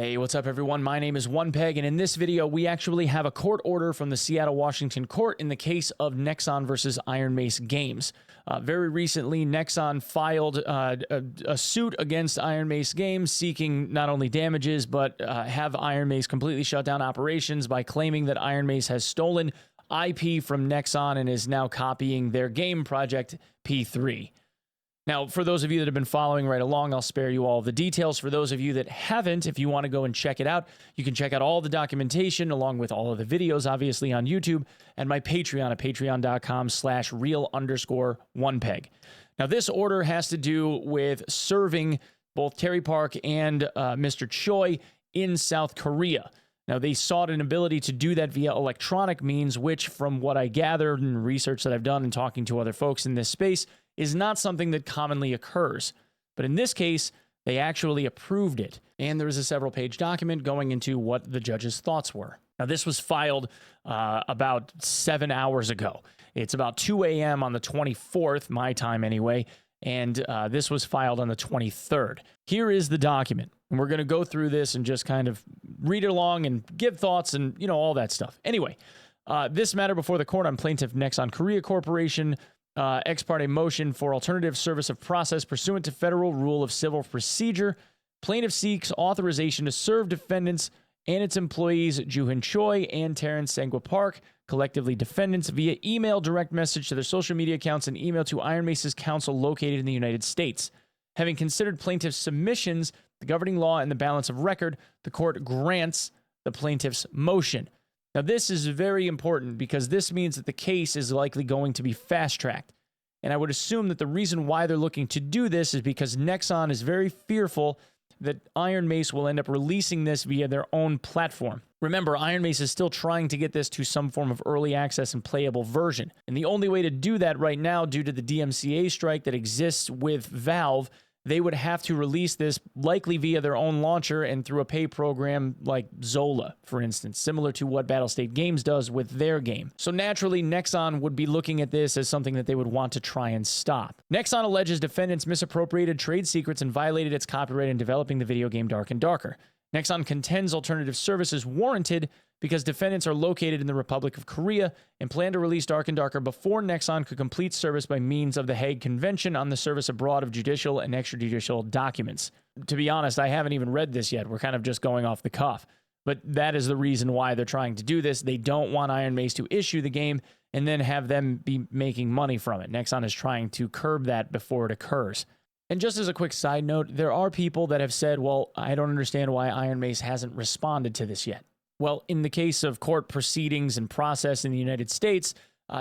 Hey, what's up everyone? My name is Onepeg, and in this video, we actually have a court order from the Seattle, Washington court in the case of Nexon versus Ironmace Games. Very recently, Nexon filed a suit against Ironmace Games seeking not only damages, but have Ironmace completely shut down operations by claiming that Ironmace has stolen IP from Nexon and is now copying their game project P3. Now, for those of you that have been following right along, I'll spare you all of the details. For those of you that haven't, if you want to go and check it out, you can check out all the documentation along with all of the videos, obviously on YouTube, and my Patreon at patreon.com/real_onepeg. Now, this order has to do with serving both Terry Park and Mr. Choi in South Korea. Now, they sought an ability to do that via electronic means, which, from what I gathered and research that I've done and talking to other folks in this space, is not something that commonly occurs. But in this case, they actually approved it. And there is a several-page document going into what the judge's thoughts were. Now, this was filed about 7 hours ago. It's about 2 a.m. on the 24th, my time anyway, and this was filed on the 23rd. Here is the document. And we're going to go through this and just kind of read it along and give thoughts and, you know, all that stuff. Anyway, this matter before the court on Plaintiff Nexon Korea Corporation, ex parte motion for alternative service of process pursuant to Federal Rule of Civil Procedure. Plaintiff seeks authorization to serve defendants and its employees, Joo-Hyun Choi and Terrence Sangwa Park, collectively defendants, via email, direct message to their social media accounts, and email to Ironmace's counsel located in the United States. Having considered plaintiff's submissions, the governing law, and the balance of record, the court grants the plaintiff's motion. Now, this is very important because this means that the case is likely going to be fast-tracked. And I would assume that the reason why they're looking to do this is because Nexon is very fearful that Ironmace will end up releasing this via their own platform. Remember, Ironmace is still trying to get this to some form of early access and playable version. And the only way to do that right now, due to the DMCA strike that exists with Valve, they would have to release this likely via their own launcher and through a pay program like Zola, for instance, similar to what Battlestate Games does with their game. So naturally, Nexon would be looking at this as something that they would want to try and stop. Nexon alleges defendants misappropriated trade secrets and violated its copyright in developing the video game Dark and Darker. Nexon contends alternative service is warranted because defendants are located in the Republic of Korea and plan to release Dark and Darker before Nexon could complete service by means of the Hague Convention on the Service Abroad of Judicial and Extrajudicial Documents. To be honest, I haven't even read this yet. We're kind of just going off the cuff. But that is the reason why they're trying to do this. They don't want Ironmace to issue the game and then have them be making money from it. Nexon is trying to curb that before it occurs. And just as a quick side note, there are people that have said, well, I don't understand why Ironmace hasn't responded to this yet. Well, in the case of court proceedings and process in the United States,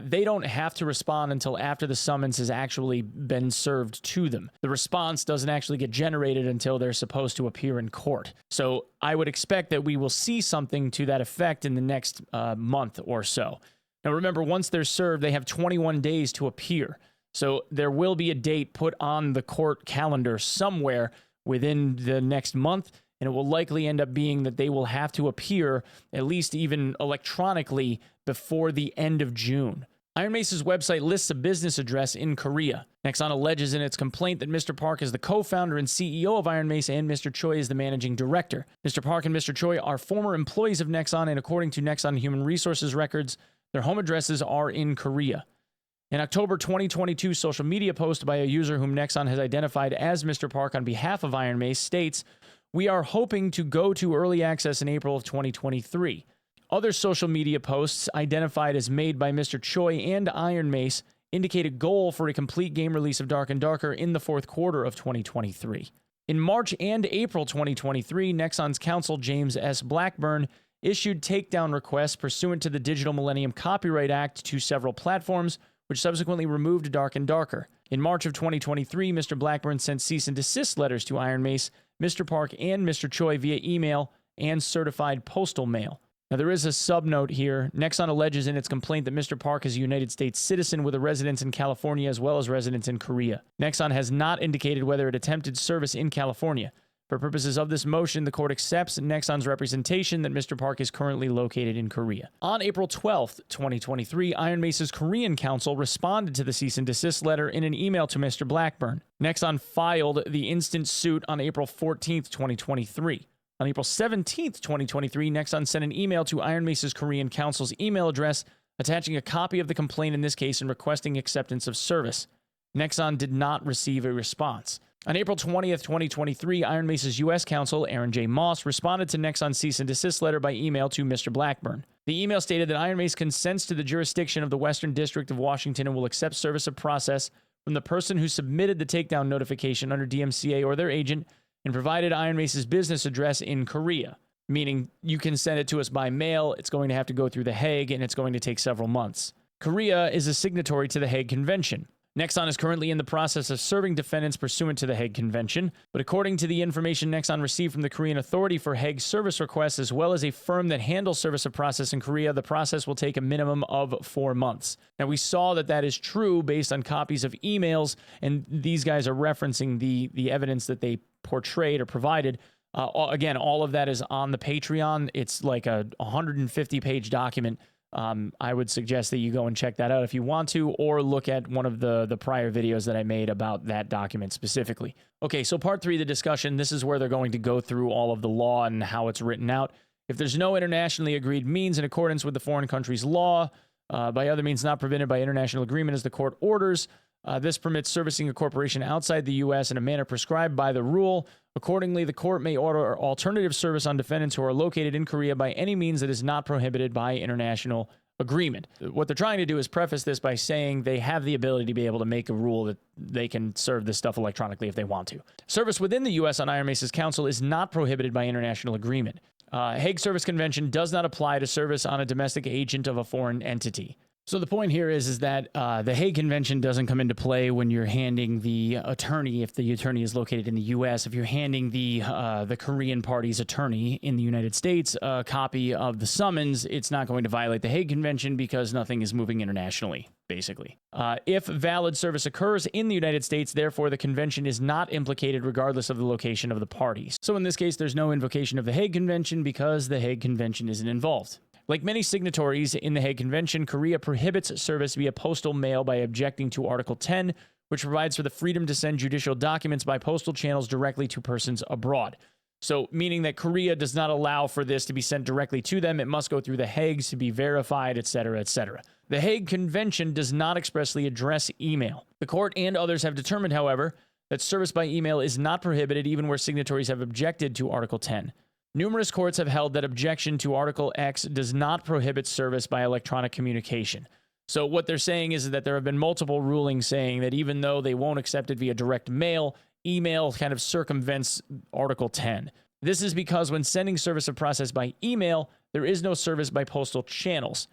they don't have to respond until after the summons has actually been served to them. The response doesn't actually get generated until they're supposed to appear in court. So I would expect that we will see something to that effect in the next month or so. Now remember, once they're served, they have 21 days to appear. So there will be a date put on the court calendar somewhere within the next month, and it will likely end up being that they will have to appear, at least even electronically, before the end of June. Ironmace's website lists a business address in Korea. Nexon alleges in its complaint that Mr. Park is the co-founder and CEO of Ironmace and Mr. Choi is the managing director. Mr. Park and Mr. Choi are former employees of Nexon, and according to Nexon Human Resources records, their home addresses are in Korea. An October 2022 social media post by a user whom Nexon has identified as Mr. Park on behalf of Ironmace states, "We are hoping to go to early access in April of 2023. Other social media posts identified as made by Mr. Choi and Ironmace indicate a goal for a complete game release of Dark and Darker in the fourth quarter of 2023. In March and April 2023, Nexon's counsel James S. Blackburn issued takedown requests pursuant to the Digital Millennium Copyright Act to several platforms, which subsequently removed Dark and Darker. In March of 2023, Mr. Blackburn sent cease and desist letters to Ironmace, Mr. Park, and Mr. Choi via email and certified postal mail. Now, there is a subnote here. Nexon alleges in its complaint that Mr. Park is a United States citizen with a residence in California as well as residence in Korea. Nexon has not indicated whether it attempted service in California. For purposes of this motion, the court accepts Nexon's representation that Mr. Park is currently located in Korea. On April 12th, 2023, Ironmace's Korean counsel responded to the cease and desist letter in an email to Mr. Blackburn. Nexon filed the instant suit on April 14th, 2023. On April 17th, 2023, Nexon sent an email to Ironmace's Korean counsel's email address, attaching a copy of the complaint in this case and requesting acceptance of service. Nexon did not receive a response. On April 20th, 2023, Ironmace's U.S. counsel, Aaron J. Moss, responded to Nexon's cease and desist letter by email to Mr. Blackburn. The email stated that Ironmace consents to the jurisdiction of the Western District of Washington and will accept service of process from the person who submitted the takedown notification under DMCA or their agent and provided Ironmace's business address in Korea, meaning you can send it to us by mail, it's going to have to go through The Hague, and it's going to take several months. Korea is a signatory to the Hague Convention. Nexon is currently in the process of serving defendants pursuant to the Hague Convention, but according to the information Nexon received from the Korean Authority for Hague service requests, as well as a firm that handles service of process in Korea, the process will take a minimum of 4 months. Now, we saw that that is true based on copies of emails, and these guys are referencing the evidence that they portrayed or provided. Again, all of that is on the Patreon. It's like a 150-page document. I would suggest that you go and check that out if you want to, or look at one of the prior videos that I made about that document specifically. Okay, so part 3 of the discussion, this is where they're going to go through all of the law and how it's written out. If there's no internationally agreed means in accordance with the foreign country's law, by other means not prevented by international agreement as the court orders, this permits servicing a corporation outside the U.S. in a manner prescribed by the rule. Accordingly, the court may order alternative service on defendants who are located in Korea by any means that is not prohibited by international agreement. What they're trying to do is preface this by saying they have the ability to be able to make a rule that they can serve this stuff electronically if they want to. Service within the U.S. on Ironmace's counsel is not prohibited by international agreement. Hague Service Convention does not apply to service on a domestic agent of a foreign entity. So the point here is that the Hague Convention doesn't come into play when you're handing the attorney, if the attorney is located in the U.S., if you're handing the Korean party's attorney in the United States a copy of the summons, it's not going to violate the Hague Convention because nothing is moving internationally, basically. If valid service occurs in the United States, therefore the convention is not implicated regardless of the location of the parties. So in this case, there's no invocation of the Hague Convention because the Hague Convention isn't involved. Like many signatories in the Hague Convention, Korea prohibits service via postal mail by objecting to Article 10, which provides for the freedom to send judicial documents by postal channels directly to persons abroad. So, meaning that Korea does not allow for this to be sent directly to them. It must go through the Hagues to be verified, etc., etc. The Hague Convention does not expressly address email. The court and others have determined, however, that service by email is not prohibited even where signatories have objected to Article 10. Numerous courts have held that objection to Article X does not prohibit service by electronic communication. So what they're saying is that there have been multiple rulings saying that even though they won't accept it via direct mail, email kind of circumvents Article 10. This is because when sending service of process by email, there is no service by postal channels.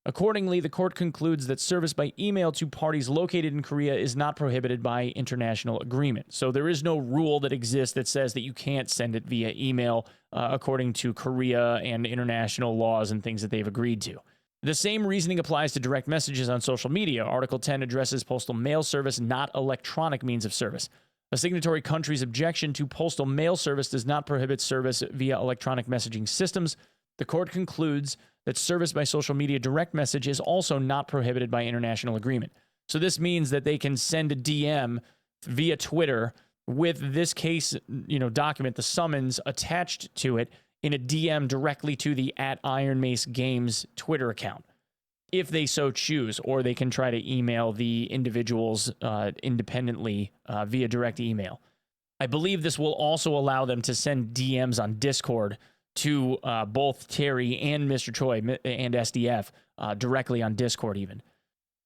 Accordingly, the court concludes that service by email to parties located in Korea is not prohibited by international agreement. So there is no rule that exists that says that you can't send it via email according to Korea and international laws and things that they've agreed to. The same reasoning applies to direct messages on social media. Article 10 addresses postal mail service, not electronic means of service. A signatory country's objection to postal mail service does not prohibit service via electronic messaging systems. The court concludes that service by social media direct message is also not prohibited by international agreement. So this means that they can send a DM via Twitter with this case, document, the summons attached to it in a DM directly to the @Ironmace Games Twitter account, if they so choose, or they can try to email the individuals independently via direct email. I believe this will also allow them to send DMs on Discord to both Terry and Mr. Choi and SDF directly on Discord even.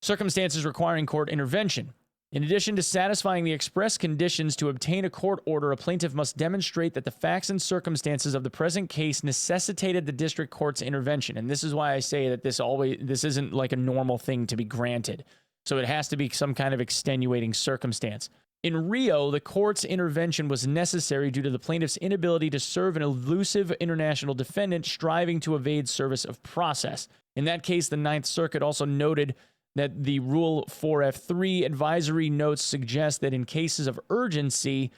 Circumstances requiring court intervention. In addition to satisfying the express conditions to obtain a court order, a plaintiff must demonstrate that the facts and circumstances of the present case necessitated the district court's intervention. And this is why I say that this isn't like a normal thing to be granted. So it has to be some kind of extenuating circumstance. In Rio, the court's intervention was necessary due to the plaintiff's inability to serve an elusive international defendant striving to evade service of process. In that case, the Ninth Circuit also noted that the Rule 4F3 advisory notes suggest that in cases of urgency,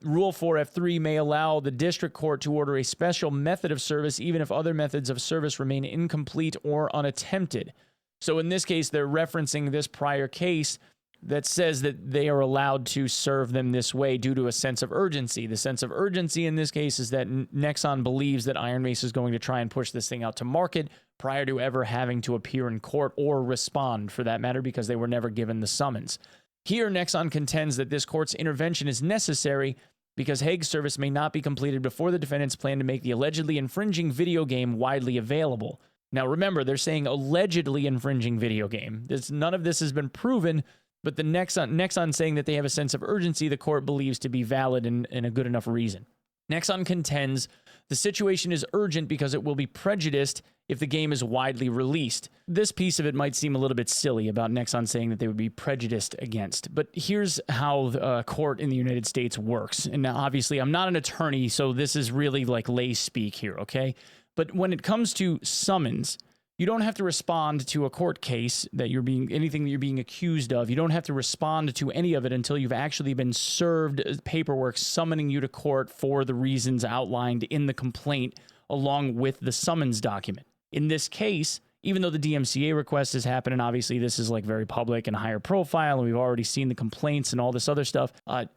Rule 4F3 may allow the district court to order a special method of service even if other methods of service remain incomplete or unattempted. So in this case, they're referencing this prior case that says that they are allowed to serve them this way due to a sense of urgency. The sense of urgency in this case is that Nexon believes that Ironmace is going to try and push this thing out to market prior to ever having to appear in court or respond, for that matter, because they were never given the summons. Here, Nexon contends that this court's intervention is necessary because Hague's service may not be completed before the defendants plan to make the allegedly infringing video game widely available. Now, remember, they're saying allegedly infringing video game. None of this has been proven, but the Nexon saying that they have a sense of urgency the court believes to be valid and a good enough reason. Nexon contends the situation is urgent because it will be prejudiced if the game is widely released. This piece of it might seem a little bit silly about Nexon saying that they would be prejudiced against, but here's how the court in the United States works. And now, obviously, I'm not an attorney, so this is really like lay speak here, okay? But when it comes to summons, you don't have to respond to a court case that anything that you're being accused of. You don't have to respond to any of it until you've actually been served paperwork summoning you to court for the reasons outlined in the complaint along with the summons document. In this case, even though the DMCA request has happened, and obviously this is like very public and higher profile, and we've already seen the complaints and all this other stuff,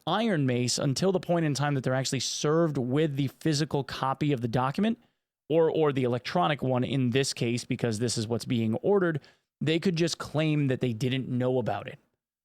Ironmace, until the point in time that they're actually served with the physical copy of the document, or the electronic one in this case, because this is what's being ordered, they could just claim that they didn't know about it.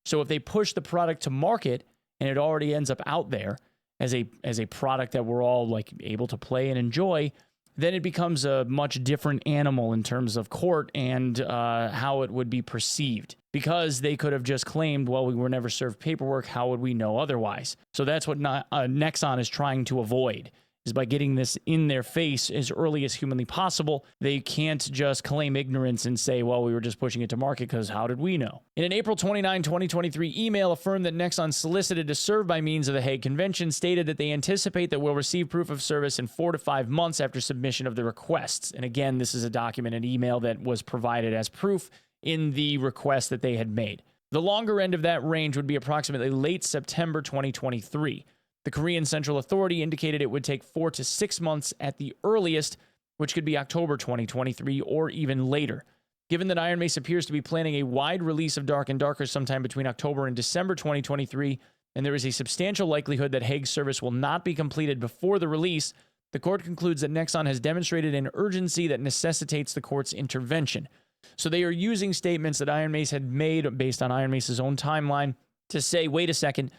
So if they push the product to market and it already ends up out there as a product that we're all like able to play and enjoy, then it becomes a much different animal in terms of court and how it would be perceived. Because they could have just claimed, well, we were never served paperwork, how would we know otherwise? So that's what Nexon is trying to avoid, is by getting this in their face as early as humanly possible. They can't just claim ignorance and say, well, we were just pushing it to market because how did we know? In an April 29, 2023 email affirmed that Nexon solicited to serve by means of the Hague Convention, stated that they anticipate that we'll receive proof of service in 4 to 5 months after submission of the requests. And again, this is a document, an email that was provided as proof in the request that they had made. The longer end of that range would be approximately late September 2023. The Korean Central Authority indicated it would take 4 to 6 months at the earliest, which could be October 2023 or even later. Given that Ironmace appears to be planning a wide release of Dark and Darker sometime between October and December 2023, and there is a substantial likelihood that Hague's service will not be completed before the release, the court concludes that Nexon has demonstrated an urgency that necessitates the court's intervention. So they are using statements that Ironmace had made based on Ironmace's own timeline to say, wait a second,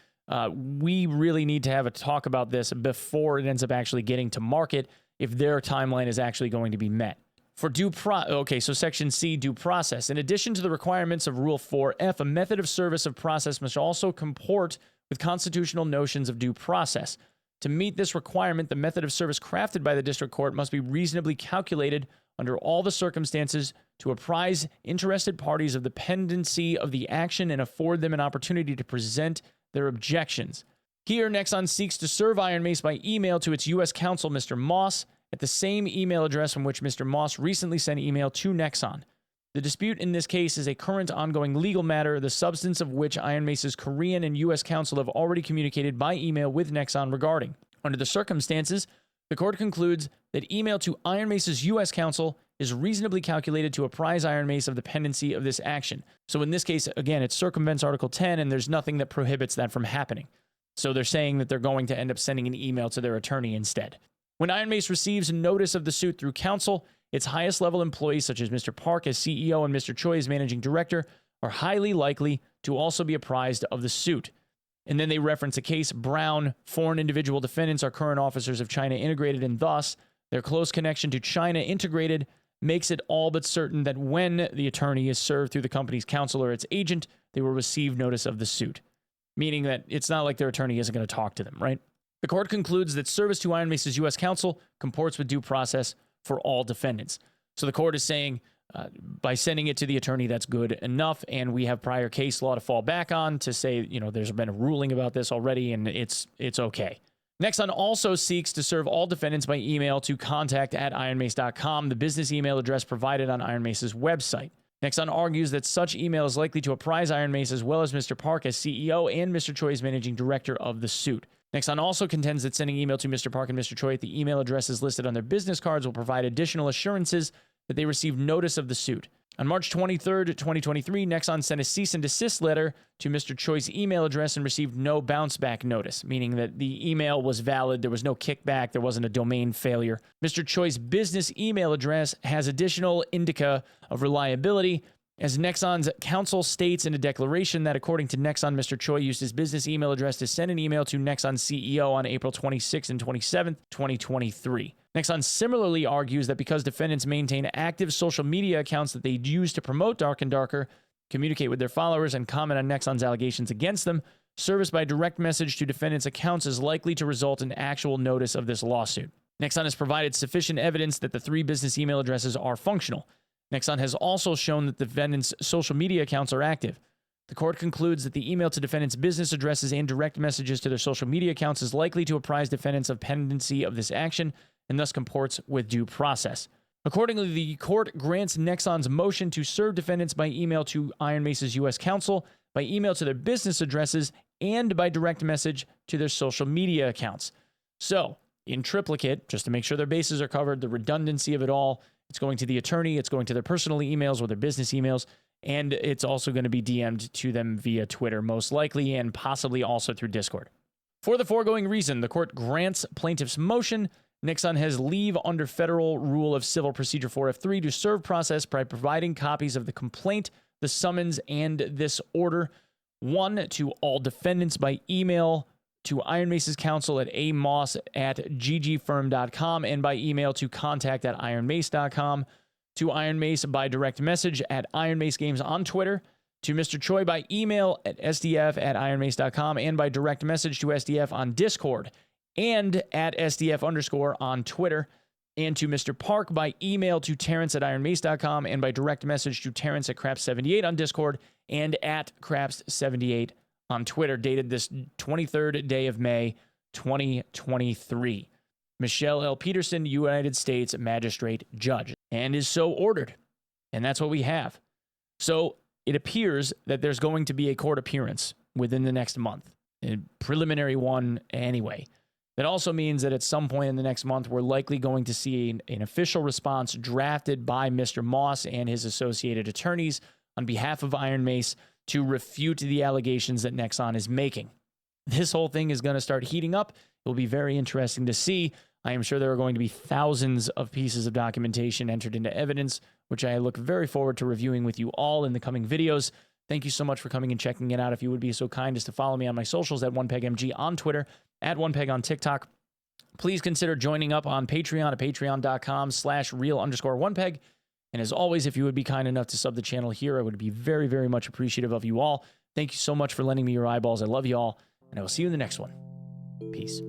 we really need to have a talk about this before it ends up actually getting to market if their timeline is actually going to be met. For so Section C, due process. In addition to the requirements of Rule 4F, a method of service of process must also comport with constitutional notions of due process. To meet this requirement, the method of service crafted by the district court must be reasonably calculated under all the circumstances to apprise interested parties of the pendency of the action and afford them an opportunity to present their objections. Here, Nexon seeks to serve Ironmace by email to its U.S. counsel, Mr. Moss, at the same email address from which Mr. Moss recently sent email to Nexon. The dispute in this case is a current ongoing legal matter, the substance of which Ironmace's Korean and U.S. counsel have already communicated by email with Nexon regarding. Under the circumstances, the court concludes that email to Ironmace's U.S. counsel is reasonably calculated to apprise Ironmace of the pendency of this action. So in this case, again, it circumvents Article 10, and there's nothing that prohibits that from happening. So they're saying that they're going to end up sending an email to their attorney instead. When Ironmace receives notice of the suit through counsel, its highest level employees, such as Mr. Park as CEO and Mr. Choi as managing director, are highly likely to also be apprised of the suit. And then they reference a case, Brown, foreign individual defendants are current officers of China Integrated, and thus their close connection to China Integrated makes it all but certain that when the attorney is served through the company's counsel or its agent, they will receive notice of the suit. Meaning that it's not like their attorney isn't going to talk to them, right? The court concludes that service to Ironmace's U.S. counsel comports with due process for all defendants. So the court is saying, by sending it to the attorney, that's good enough, and we have prior case law to fall back on to say, there's been a ruling about this already, and it's okay. Nexon also seeks to serve all defendants by email to contact@ironmace.com, the business email address provided on Ironmace's website. Nexon argues that such email is likely to apprise Ironmace as well as Mr. Park as CEO and Mr. Choi as managing director of the suit. Nexon also contends that sending email to Mr. Park and Mr. Choi at the email addresses listed on their business cards will provide additional assurances that they receive notice of the suit. On March 23rd, 2023, Nexon sent a cease and desist letter to Mr. Choi's email address and received no bounce back notice, meaning that the email was valid, there was no kickback, there wasn't a domain failure. Mr. Choi's business email address has additional indicia of reliability, as Nexon's counsel states in a declaration that according to Nexon, Mr. Choi used his business email address to send an email to Nexon's CEO on April 26 and 27, 2023. Nexon similarly argues that because defendants maintain active social media accounts that they use to promote Dark and Darker, communicate with their followers, and comment on Nexon's allegations against them, service by direct message to defendants' accounts is likely to result in actual notice of this lawsuit. Nexon has provided sufficient evidence that the 3 business email addresses are functional. Nexon has also shown that the defendants' social media accounts are active. The court concludes that the email to defendants' business addresses and direct messages to their social media accounts is likely to apprise defendants of pendency of this action and thus comports with due process. Accordingly, the court grants Nexon's motion to serve defendants by email to Ironmace's U.S. counsel, by email to their business addresses, and by direct message to their social media accounts. So, in triplicate, just to make sure their bases are covered, the redundancy of it all, it's going to the attorney, it's going to their personal emails or their business emails, and it's also going to be DM'd to them via Twitter, most likely, and possibly also through Discord. For the foregoing reason, the court grants plaintiff's motion. Nexon has leave under Federal Rule of Civil Procedure 4F3 to serve process by providing copies of the complaint, the summons, and this order, 1, to all defendants by email, to Ironmace's counsel at amoss@ggfirm.com, and by email to contact@ironmace.com, to Ironmace by direct message at Ironmace Games on Twitter, to Mr. Choi by email at sdf@ironmace.com, and by direct message to SDF on Discord, and at SDF_ on Twitter, and to Mr. Park by email to Terrence@ironmace.com, and by direct message to Terrence at Craps78 on Discord, and at Craps78 on Twitter, dated this 23rd day of May, 2023. Michelle L. Peterson, United States Magistrate Judge, and is so ordered. And that's what we have. So it appears that there's going to be a court appearance within the next month, a preliminary one anyway. That also means that at some point in the next month, we're likely going to see an official response drafted by Mr. Moss and his associated attorneys on behalf of Ironmace to refute the allegations that Nexon is making. This whole thing is going to start heating up. It will be very interesting to see. I am sure there are going to be thousands of pieces of documentation entered into evidence, which I look very forward to reviewing with you all in the coming videos. Thank you so much for coming and checking it out. If you would be so kind as to follow me on my socials at OnePegMG on Twitter, at OnePeg on TikTok. Please consider joining up on Patreon at patreon.com/real_OnePeg. And as always, if you would be kind enough to sub the channel here, I would be very, very much appreciative of you all. Thank you so much for lending me your eyeballs. I love you all, and I will see you in the next one. Peace.